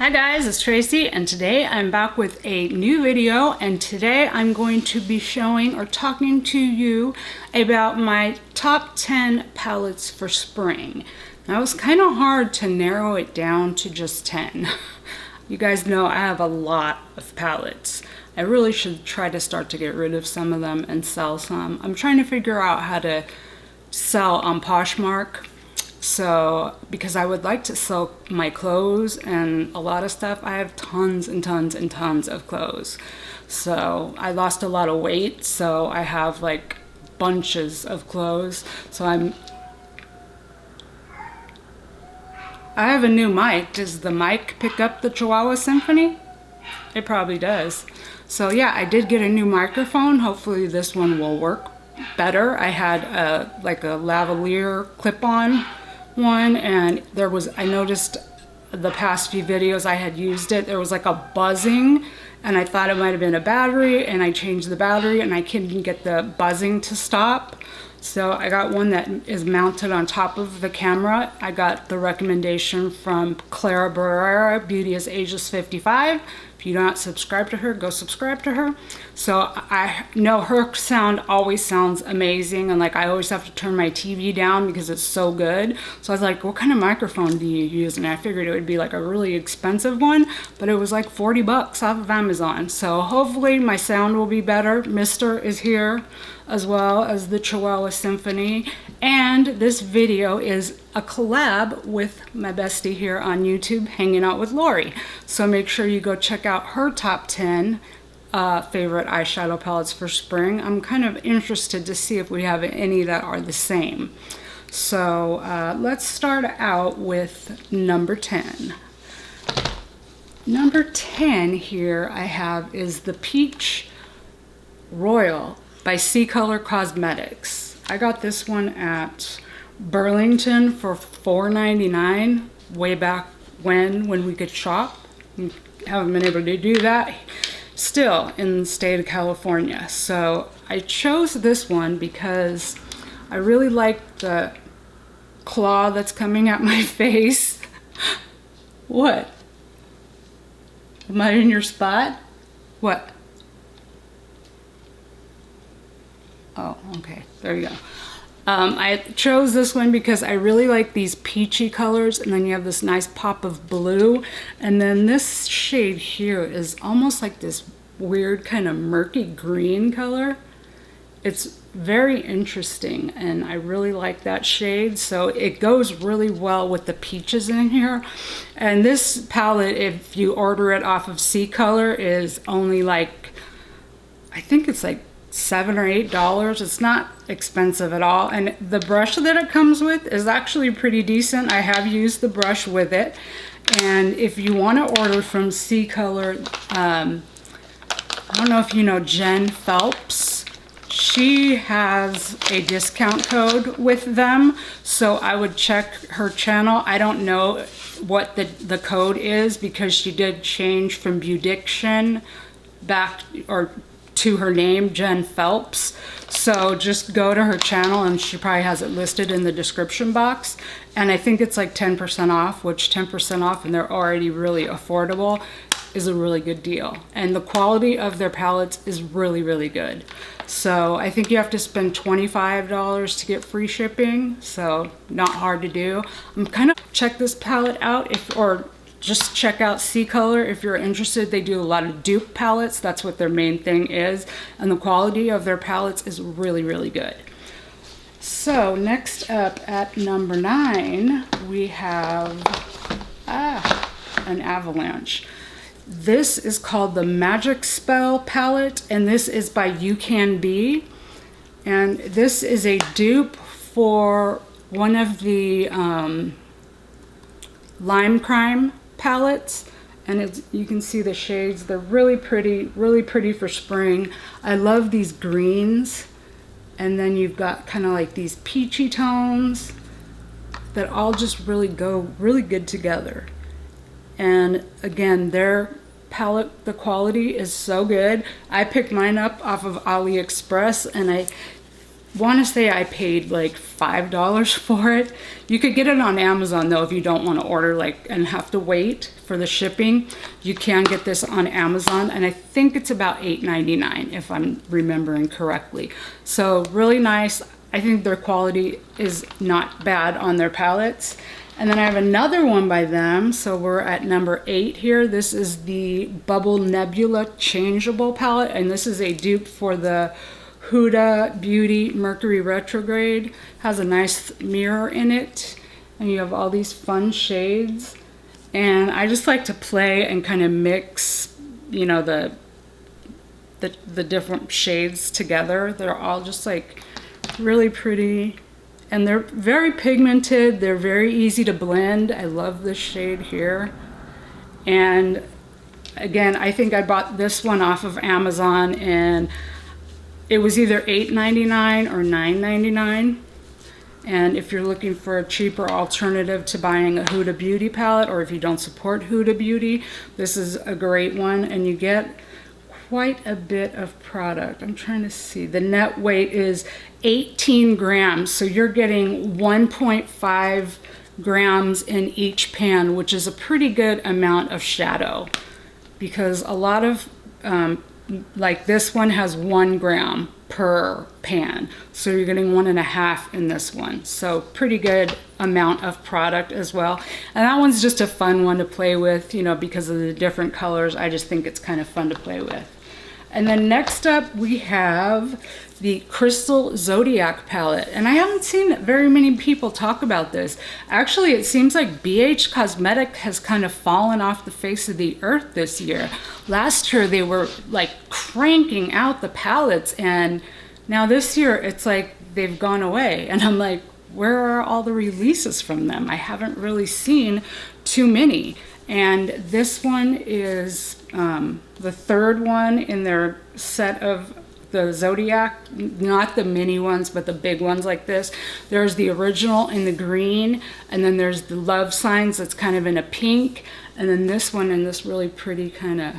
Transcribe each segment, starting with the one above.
Hi guys, it's Tracy and today I'm back with a new video, and today I'm going to be showing or talking to you about my top 10 palettes for spring. Now it was kind of hard to narrow it down to just 10. You guys know I have a lot of palettes. I really should try to start to get rid of some of them and sell some. I'm trying to figure out how to sell on Poshmark. So, because I would like to sell my clothes and a lot of stuff. I have tons and tons and tons of clothes. So, I lost a lot of weight, so I have like bunches of clothes. So I have a new mic. Does the mic pick up the Chihuahua Symphony? It probably does. So yeah, I did get a new microphone. Hopefully this one will work better. I had like a lavalier clip-on one, and I noticed the past few videos I had used it, there was like a buzzing, and I thought it might have been a battery, and I changed the battery and I couldn't get the buzzing to stop. So I got one that is mounted on top of the camera. I got the recommendation from Cor-De-Rosa, Beauties ages 55. If you don't subscribe to her, go subscribe to her. So I know her sound always sounds amazing, and like I always have to turn my TV down because it's so good. So I was like, what kind of microphone do you use? And I figured it would be like a really expensive one, but it was like 40 bucks off of Amazon. So hopefully my sound will be better. Mister is here, as well as the Chihuahua Symphony. And this video is a collab with my bestie here on YouTube, Hanging Out with Lori. So make sure you go check out her top 10 favorite eyeshadow palettes for spring. I'm kind of interested to see if we have any that are the same. So let's start out with number 10. Number 10 here I have is the Peach Royal by C-Color Cosmetics. I got this one at Burlington for $4.99 way back when we could shop. We haven't been able to do that still in the state of California. So I chose this one because I really like the claw that's coming at my face. What? Am I in your spot? What? Oh, okay, there you go. I chose this one because I really like these peachy colors, and then you have this nice pop of blue, and then this shade here is almost like this weird kind of murky green color. It's very interesting, and I really like that shade, so it goes really well with the peaches in here. And this palette, if you order it off of C-Color, is only like, I think it's like $7 or $8. It's not expensive at all, and the brush that it comes with is actually pretty decent. I have used the brush with it, and if you want to order from C-Color, I don't know if you know Jen Phelps. She has a discount code with them, so I would check her channel. I don't know what the code is because she did change from Beaudiction back or to her name, Jen Phelps. So just go to her channel and she probably has it listed in the description box. And I think it's like 10% off, which 10% off, and they're already really affordable, is a really good deal. And the quality of their palettes is really, really good. So I think you have to spend $25 to get free shipping. So not hard to do. I'm kind of check this palette out or just check out C-Color if you're interested. They do a lot of dupe palettes. That's what their main thing is. And the quality of their palettes is really, really good. So next up at number 9, we have an Avalanche. This is called the Magic Spell palette, and this is by UCANBE. And this is a dupe for one of the Lime Crime palettes, and you can see the shades. They're really pretty for spring. I love these greens, and then you've got kind of like these peachy tones that all just really go really good together. And again, their palette, the quality is so good. I picked mine up off of AliExpress, and I want to say I paid like $5 for it. You could get it on Amazon though if you don't want to order like and have to wait for the shipping. You can get this on Amazon, and I think it's about $8.99 if I'm remembering correctly. So really nice. I think their quality is not bad on their palettes. And then I have another one by them. So we're at number 8 here. This is the Bubble Nebula Changeable palette, and this is a dupe for the Huda Beauty Mercury Retrograde. Has a nice mirror in it, and you have all these fun shades. And I just like to play and kind of mix, you know, the different shades together. They're all just like really pretty, and they're very pigmented. They're very easy to blend. I love this shade here. And again, I think I bought this one off of Amazon, and it was either $8.99 or $9.99. And if you're looking for a cheaper alternative to buying a Huda Beauty palette, or if you don't support Huda Beauty, this is a great one, and you get quite a bit of product. I'm trying to see. The net weight is 18 grams, so you're getting 1.5 grams in each pan, which is a pretty good amount of shadow, because a lot of like this one has 1 gram per pan, so you're getting 1.5 in this one. So pretty good amount of product as well. And that one's just a fun one to play with, you know, because of the different colors. I just think it's kind of fun to play with. And then next up we have the Crystal Zodiac palette, and I haven't seen very many people talk about this. Actually, it seems like BH Cosmetic has kind of fallen off the face of the earth this year. Last year they were like cranking out the palettes, and now this year it's like they've gone away, and I'm like, where are all the releases from them? I haven't really seen too many. And this one is the third one in their set of the Zodiac, not the mini ones, but the big ones like this. There's the original in the green, and then there's the love signs that's kind of in a pink, and then this one in this really pretty kind of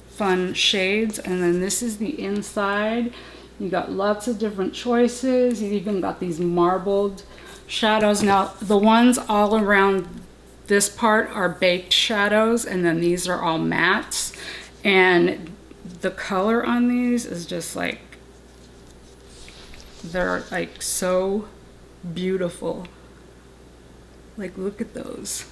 fun shades. And then this is the inside. You got lots of different choices. You even got these marbled shadows. Now the ones all around this part are baked shadows, and then these are all mattes, and the color on these is just like, they're like so beautiful. Like, look at those.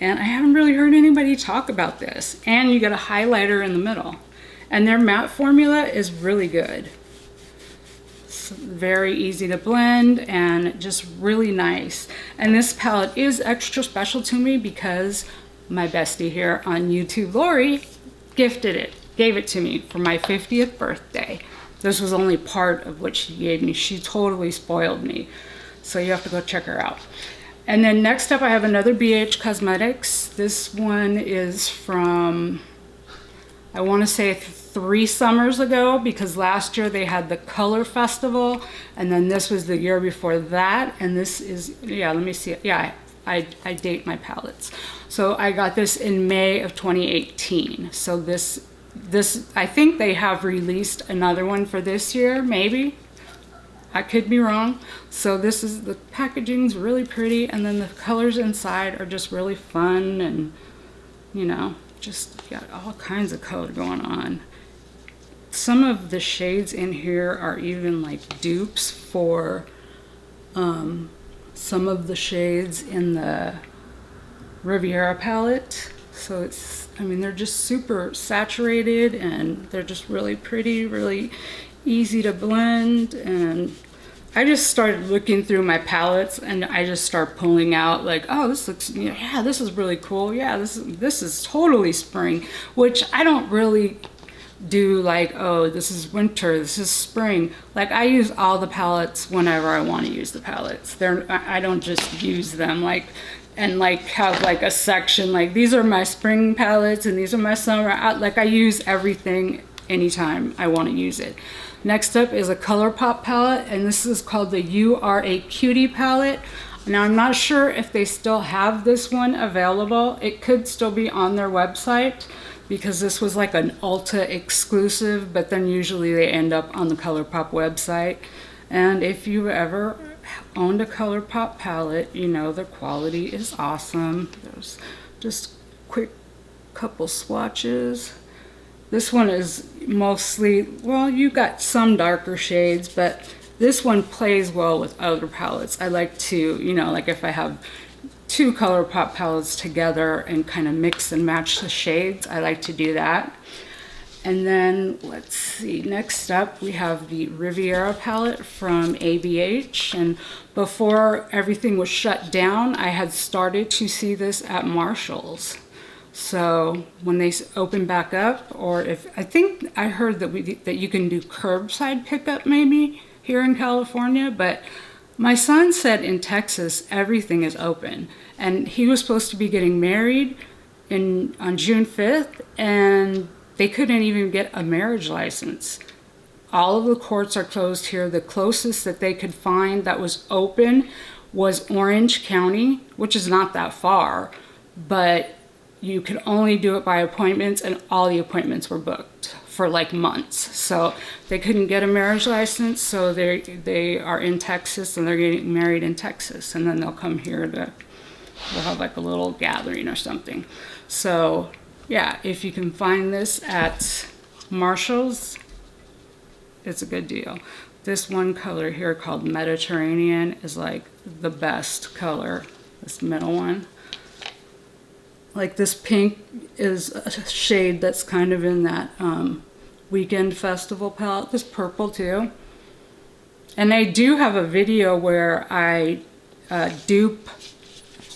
And I haven't really heard anybody talk about this. And you get a highlighter in the middle, and their matte formula is really good. It's very easy to blend and just really nice. And this palette is extra special to me because my bestie here on YouTube, Lori, gave it to me for my 50th birthday. This was only part of what she gave me. She totally spoiled me. So you have to go check her out. And then next up I have another BH Cosmetics. This one is from, I want to say 3 summers ago, because last year they had the Color Festival, and then this was the year before that. And this is, yeah, let me see it. Yeah, I date my palettes. So I got this in May of 2018. So this I think they have released another one for this year, maybe. I could be wrong. So this is, the packaging's really pretty, and then the colors inside are just really fun, and you know, just got all kinds of color going on. Some of the shades in here are even like dupes for some of the shades in the Riviera palette. So it's, I mean, they're just super saturated, and they're just really pretty, really easy to blend. And I just started looking through my palettes, and I just start pulling out like, oh, this looks, yeah, this is really cool. Yeah, this is totally spring, which I don't really do. Like, oh, this is winter, this is spring. Like, I use all the palettes whenever I want to use the palettes. I don't just use them like, and like have like a section like, these are my spring palettes and these are my summer. I use everything anytime I want to use it. Next up is a ColourPop palette, and this is called the You Are a Cutie palette. Now I'm not sure if they still have this one available. It could still be on their website. because this was like an Ulta exclusive, but then usually they end up on the ColourPop website. And if you ever owned a ColourPop palette, you know the quality is awesome. There's just quick couple swatches. This one is mostly, well, you got some darker shades, but this one plays well with other palettes. I like to, you know, like if I have two ColourPop palettes together and kind of mix and match the shades, I like to do that. And then let's see, next up we have the Riviera palette from ABH. And before everything was shut down, I had started to see this at Marshall's. So when they open back up, or if, I think I heard that you can do curbside pickup maybe here in California, but my son said in Texas everything is open, and he was supposed to be getting married on June 5th, and they couldn't even get a marriage license. All of the courts are closed here. The closest that they could find that was open was Orange County, which is not that far, but you could only do it by appointments, and all the appointments were booked for like months. So they couldn't get a marriage license, so they are in Texas, and they're getting married in Texas, and then they'll come here to, we'll have like a little gathering or something. So yeah, if you can find this at Marshall's, it's a good deal. This one color here called Mediterranean is like the best color, this middle one. Like this pink is a shade that's kind of in that Weekend Festival palette. This purple too. And I do have a video where I dupe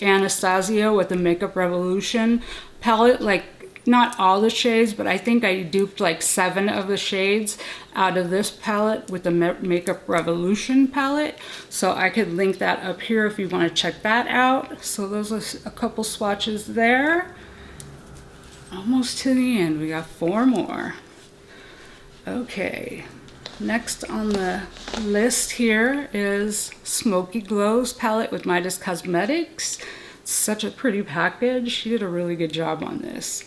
Anastasia with the Makeup Revolution palette. Like not all the shades, but I think I duped like 7 of the shades out of this palette with the Makeup Revolution palette. So I could link that up here if you want to check that out. So those are a couple swatches there. Almost to the end, we got 4 more. Okay, next on the list here is Smokey Glow's palette with Midas Cosmetics. It's such a pretty package. She did a really good job on this.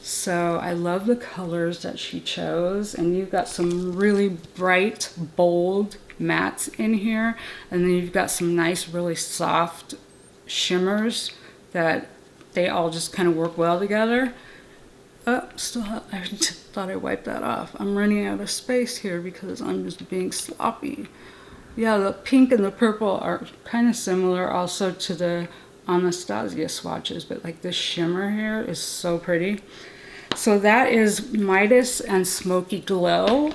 So I love the colors that she chose, and you've got some really bright, bold mattes in here, and then you've got some nice, really soft shimmers that they all just kind of work well together. Oh, I thought I wiped that off. I'm running out of space here because I'm just being sloppy. Yeah, the pink and the purple are kind of similar also to the Anastasia swatches, but like this shimmer here is so pretty. So that is Midas and Smokey Glow,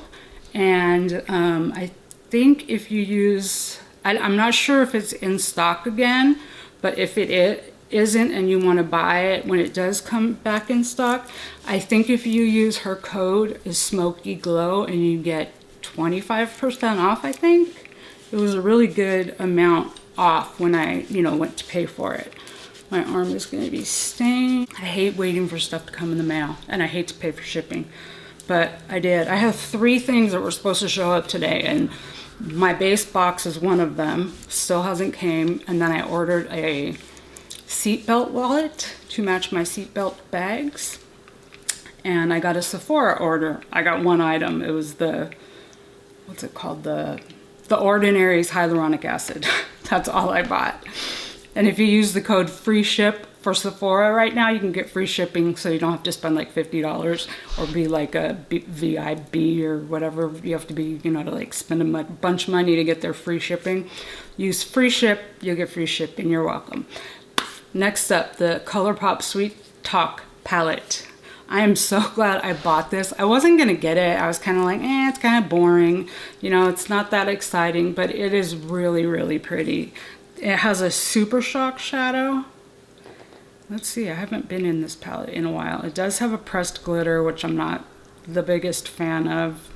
and I think if you use, I'm not sure if it's in stock again, but if it isn't and you want to buy it when it does come back in stock, I think if you use her code is Smokey Glow and you get 25% off. I think it was a really good amount off when I went to pay for it. My arm is going to be stained. I hate waiting for stuff to come in the mail, and I hate to pay for shipping, but I did. I have 3 things that were supposed to show up today, and my base box is one of them. Still hasn't came, and then I ordered a seatbelt wallet to match my seatbelt bags, and I got a Sephora order. I got 1 item. It was the, what's it called? The Ordinary's hyaluronic acid. That's all I bought. And if you use the code FREESHIP for Sephora right now, you can get free shipping, so you don't have to spend like $50 or be like a VIB or whatever you have to be, to like spend a bunch of money to get their free shipping. Use free ship, you'll get free shipping. You're welcome. Next up, the ColourPop Sweet Talk palette. I am so glad I bought this. I wasn't gonna get it. I was kind of like, it's kind of boring. It's not that exciting, but it is really, really pretty. It has a Super Shock shadow. Let's see, I haven't been in this palette in a while. It does have a pressed glitter, which I'm not the biggest fan of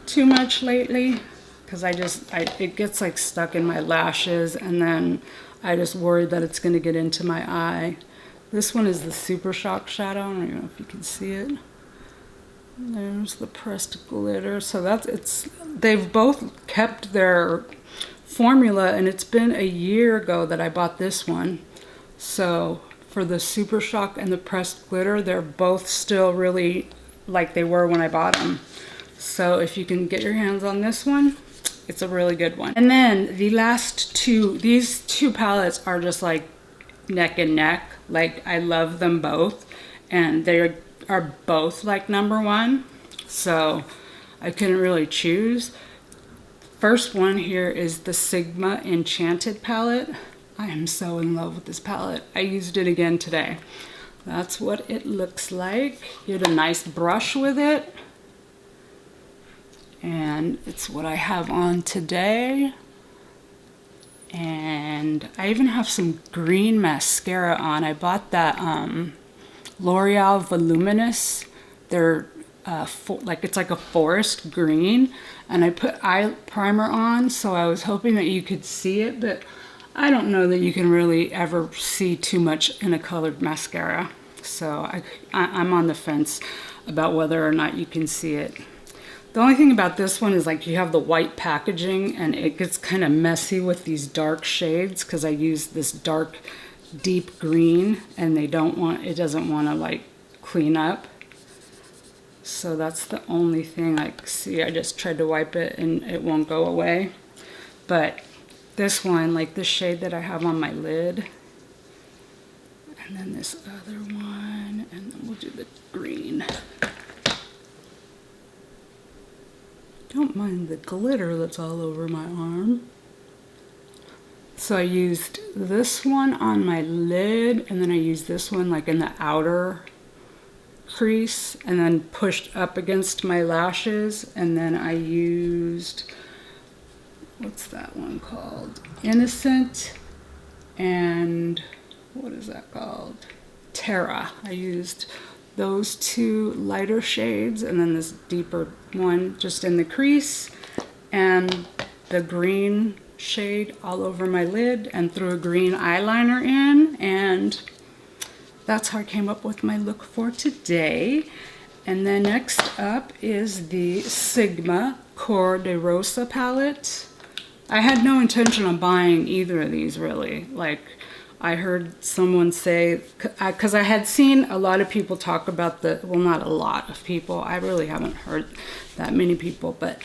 too much lately, because it gets like stuck in my lashes, and then I just worry that it's gonna get into my eye. This one is the Super Shock shadow. I don't even know if you can see it. There's the pressed glitter. So they've both kept their formula, and it's been a year ago that I bought this one. So for the Super Shock and the Pressed Glitter. They're both still really like they were when I bought them. So if you can get your hands on this one, it's a really good one. And then the last two, these two palettes are just like neck and neck. Like I love them both, and they are both like #1. So I couldn't really choose. First one here is the Sigma Enchanted palette. I am so in love with this palette. I used it again today. That's what it looks like. You get a nice brush with it. And it's what I have on today. And I even have some green mascara on. I bought that L'Oreal Voluminous. They're like, it's like a forest green, and I put eye primer on, so I was hoping that you could see it, but I don't know that you can really ever see too much in a colored mascara. So I'm on the fence about whether or not you can see it. The only thing about this one is like you have the white packaging, and it gets kind of messy with these dark shades because I used this dark deep green, and it doesn't want to like clean up. So that's the only thing. Like, see, I just tried to wipe it and it won't go away. But this one, like the shade that I have on my lid, and then this other one, and then we'll do the green. Don't mind the glitter that's all over my arm. So I used this one on my lid, and then I used this one like in the outer crease, and then pushed up against my lashes, and then I used, what's that one called? Innocent, and what is that called? Terra. I used those two lighter shades, and then this deeper one just in the crease, and the green shade all over my lid, and threw a green eyeliner in, and that's how I came up with my look for today. And then next up is the Sigma Cor-De-Rosa palette. I had no intention of buying either of these really. Like, I heard someone say, because I had seen a lot of people talk about well, not a lot of people, I really haven't heard that many people, but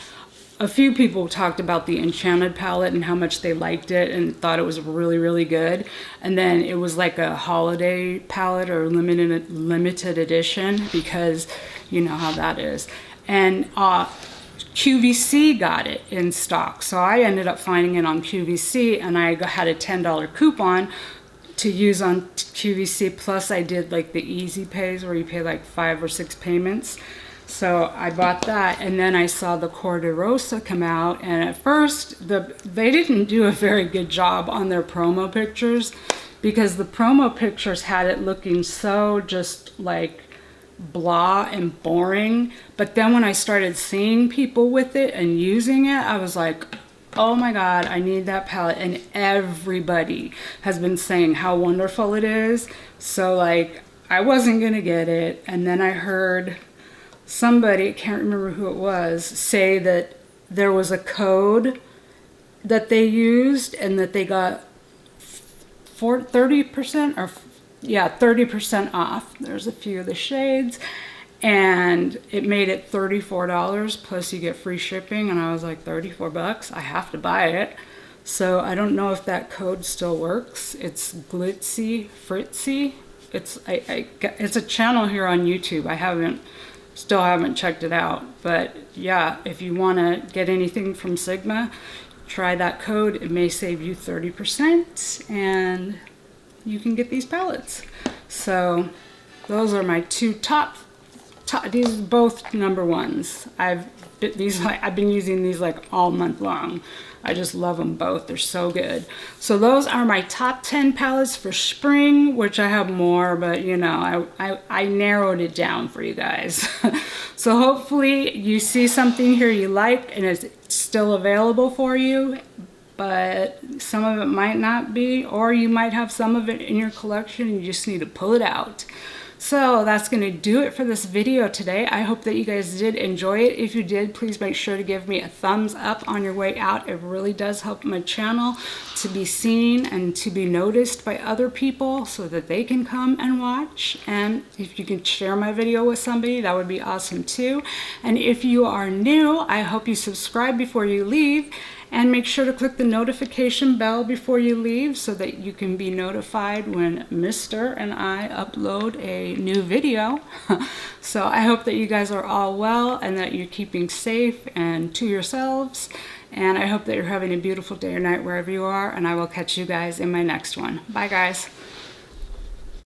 a few people talked about the Enchanted palette and how much they liked it and thought it was really, really good. And then it was like a holiday palette or limited edition, because you know how that is. And QVC got it in stock. So I ended up finding it on QVC, and I had a $10 coupon to use on QVC. Plus I did like the easy pays where you pay like 5 or 6 payments. So I bought that, and then I saw the Cor-De-Rosa come out, and at first they didn't do a very good job on their promo pictures, because the promo pictures had it looking so just like blah and boring. But then when I started seeing people with it and using it, I was like, oh my God, I need that palette. And everybody has been saying how wonderful it is. So like, I wasn't gonna get it, and then I heard somebody, I can't remember who it was, say that there was a code that they used and that they got 30% or yeah, 30% off. There's a few of the shades, and it made it $34 plus you get free shipping, and I was like, 34 bucks, I have to buy it. So I don't know if that code still works. It's Glitzy Fritzy. It's a channel here on YouTube. I still haven't checked it out, but yeah, if you want to get anything from Sigma, try that code. It may save you 30%, and you can get these palettes. So those are my two top. These are both #1s. I've been using these like all month long. I just love them both. They're so good. So those are my top 10 palettes for spring, which I have more, but you know, I narrowed it down for you guys. So hopefully you see something here you like and it's still available for you, but some of it might not be, or you might have some of it in your collection and you just need to pull it out. So that's going to do it for this video today. I hope that you guys did enjoy it. If you did, please make sure to give me a thumbs up on your way out. It really does help my channel to be seen and to be noticed by other people so that they can come and watch. And if you can share my video with somebody, that would be awesome too. And if you are new, I hope you subscribe before you leave. And make sure to click the notification bell before you leave so that you can be notified when Mr. and I upload a new video. So I hope that you guys are all well and that you're keeping safe and to yourselves. And I hope that you're having a beautiful day or night wherever you are. And I will catch you guys in my next one. Bye, guys.